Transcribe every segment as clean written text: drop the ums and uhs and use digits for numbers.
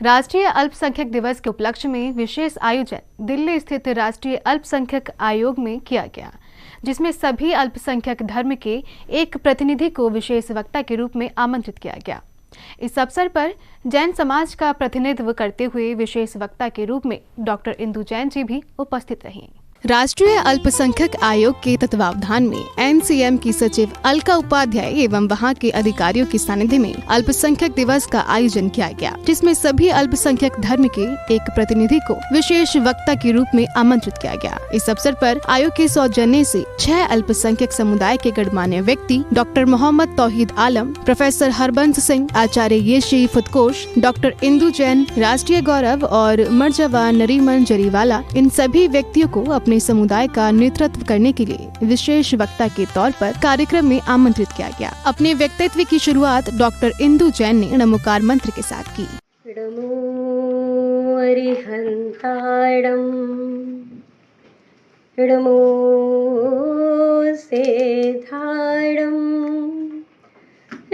राष्ट्रीय अल्पसंख्यक दिवस के उपलक्ष्य में विशेष आयोजन दिल्ली स्थित राष्ट्रीय अल्पसंख्यक आयोग में किया गया, जिसमें सभी अल्पसंख्यक धर्म के एक प्रतिनिधि को विशेष वक्ता के रूप में आमंत्रित किया गया। इस अवसर पर जैन समाज का प्रतिनिधित्व करते हुए विशेष वक्ता के रूप में डॉक्टर इंदु जैन जी भी उपस्थित रहीं। राष्ट्रीय अल्पसंख्यक आयोग के तत्वावधान में एनसीएम की सचिव अलका उपाध्याय एवं वहां के अधिकारियों के सानिध्य में अल्पसंख्यक दिवस का आयोजन किया गया, जिसमें सभी अल्पसंख्यक धर्म के एक प्रतिनिधि को विशेष वक्ता के रूप में आमंत्रित किया गया। इस अवसर पर आयोग के सौजन्य से 6 अल्पसंख्यक समुदाय के गणमान्य व्यक्ति डॉक्टर मोहम्मद तौहीद आलम, प्रोफेसर हरबंस सिंह, आचार्य येशी फुतकोश, डॉक्टर इंदु जैन, राष्ट्रीय गौरव और मर्जावा नरीमन जरीवाला, इन सभी व्यक्तियों को अपने समुदाय का नेतृत्व करने के लिए विशेष वक्ता के तौर पर कार्यक्रम में आमंत्रित किया गया। अपने व्यक्तित्व की शुरुआत डॉक्टर इंदु जैन ने नमोकार मंत्र के साथ की। नमो अरिहंताड़म, नमो सेधाड़म,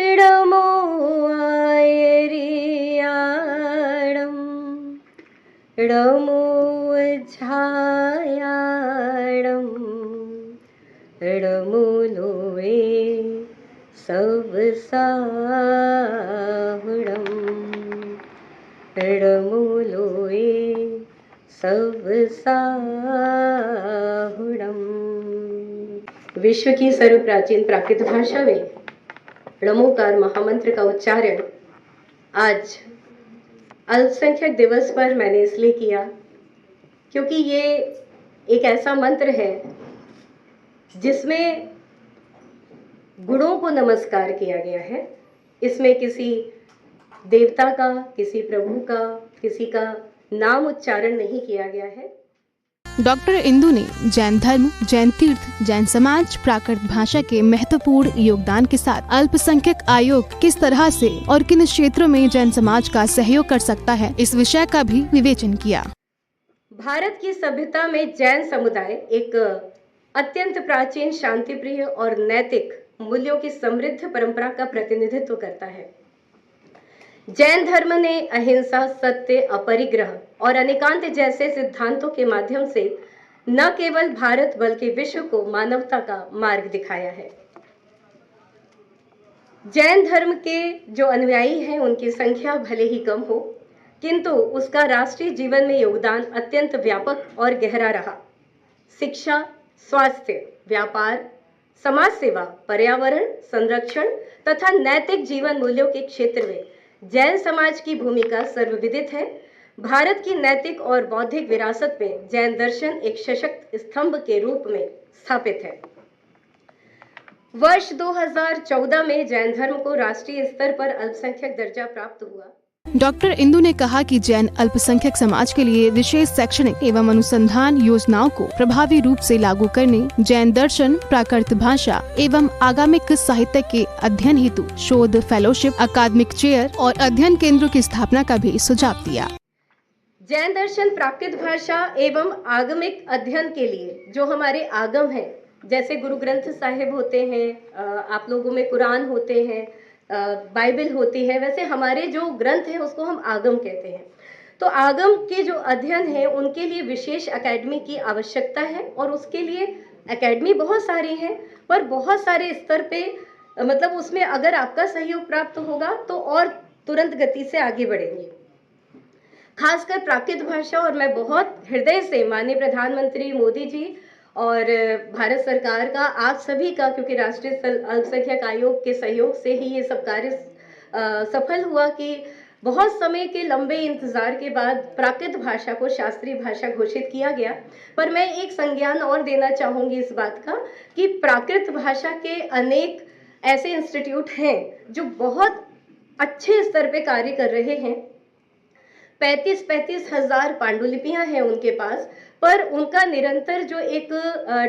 नमो आयरियाड़म, नमो झायाड़म, नमो लोए सवसाहुड़म, नमो लोए सवसाहुड़म। विश्व की सर्वप्राचीन प्राकृत भाषा में नमोकार महामंत्र का उच्चारण आज अल्पसंख्यक दिवस पर मैंने इसलिए किया क्योंकि ये एक ऐसा मंत्र है जिसमें गुणों को नमस्कार किया गया है। इसमें किसी देवता का, किसी प्रभु का, किसी का नाम उच्चारण नहीं किया गया है। डॉक्टर इंदु ने जैन धर्म, जैन तीर्थ, जैन समाज, प्राकृत भाषा के महत्वपूर्ण योगदान के साथ अल्पसंख्यक आयोग किस तरह से और किन क्षेत्रों में जैन समाज का सहयोग कर सकता है, इस विषय का भी विवेचन किया। भारत की सभ्यता में जैन समुदाय एक अत्यंत प्राचीन, शांतिप्रिय और नैतिक मूल्यों की समृद्ध परंपरा का प्रतिनिधित्व करता है। जैन धर्म ने अहिंसा, सत्य, अपरिग्रह और अनेकांत जैसे सिद्धांतों के माध्यम से न केवल भारत बल्कि विश्व को मानवता का मार्ग दिखाया है। जैन धर्म के जो अनुयायी हैं उनकी संख्या भले ही कम हो, किंतु उसका राष्ट्रीय जीवन में योगदान अत्यंत व्यापक और गहरा रहा। शिक्षा, स्वास्थ्य, व्यापार, समाज सेवा, पर्यावरण संरक्षण तथा नैतिक जीवन मूल्यों के क्षेत्र में जैन समाज की भूमिका सर्वविदित है। भारत की नैतिक और बौद्धिक विरासत में जैन दर्शन एक सशक्त स्तंभ के रूप में स्थापित है। वर्ष 2014 में जैन धर्म को राष्ट्रीय स्तर पर अल्पसंख्यक दर्जा प्राप्त हुआ। डॉक्टर इंदु ने कहा कि जैन अल्पसंख्यक समाज के लिए विशेष शैक्षणिक एवं अनुसंधान योजनाओं को प्रभावी रूप से लागू करने, जैन दर्शन, प्राकृत भाषा एवं आगामिक साहित्य के अध्ययन हेतु शोध फेलोशिप, अकादमिक चेयर और अध्ययन केंद्रों की स्थापना का भी सुझाव दिया। जैन दर्शन, प्राकृत भाषा एवं आगमिक अध्ययन के लिए जो हमारे आगम हैं, जैसे गुरु ग्रंथ साहिब होते हैं, आप लोगों में कुरान होते हैं, बाइबल होती है, वैसे हमारे जो ग्रंथ हैं उसको हम आगम कहते हैं। तो आगम के जो अध्ययन है उनके लिए विशेष एकेडमी की आवश्यकता है और उसके लिए एकेडमी बहुत सारी हैं, पर बहुत सारे स्तर पे मतलब उसमें अगर आपका सहयोग प्राप्त होगा तो और तुरंत गति से आगे बढ़ेंगे। खासकर प्राकृत भाषा, और मैं बहुत हृदय से माननीय प्रधानमंत्री मोदी जी और भारत सरकार का, आप सभी का, क्योंकि राष्ट्रीय अल्पसंख्यक आयोग के सहयोग से ही ये सब कार्य सफल हुआ कि बहुत समय के लंबे इंतजार के बाद प्राकृत भाषा को शास्त्रीय भाषा घोषित किया गया। पर मैं एक संज्ञान और देना चाहूँगी इस बात का कि प्राकृत भाषा के अनेक ऐसे इंस्टीट्यूट हैं जो बहुत अच्छे स्तर पे कार्य कर रहे हैं। 35 हजार पांडुलिपियां हैं उनके पास, पर उनका निरंतर जो एक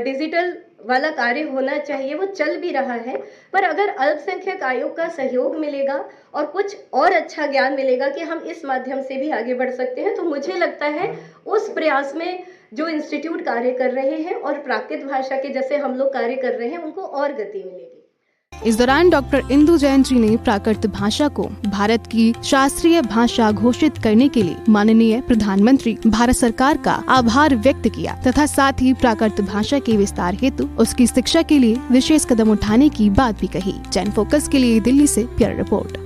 डिजिटल वाला कार्य होना चाहिए वो चल भी रहा है। पर अगर अल्पसंख्यक आयोग का सहयोग मिलेगा और कुछ और अच्छा ज्ञान मिलेगा कि हम इस माध्यम से भी आगे बढ़ सकते हैं, तो मुझे लगता है उस प्रयास में जो इंस्टीट्यूट कार्य कर रहे हैं और प्राकृत भाषा के जैसे हम लोग कार्य कर रहे हैं उनको और गति मिलेगी। इस दौरान डॉक्टर इंदु जैन जी ने प्राकृत भाषा को भारत की शास्त्रीय भाषा घोषित करने के लिए माननीय प्रधानमंत्री भारत सरकार का आभार व्यक्त किया तथा साथ ही प्राकृत भाषा के विस्तार हेतु उसकी शिक्षा के लिए विशेष कदम उठाने की बात भी कही। जैन फोकस के लिए दिल्ली से ब्यूरो रिपोर्ट।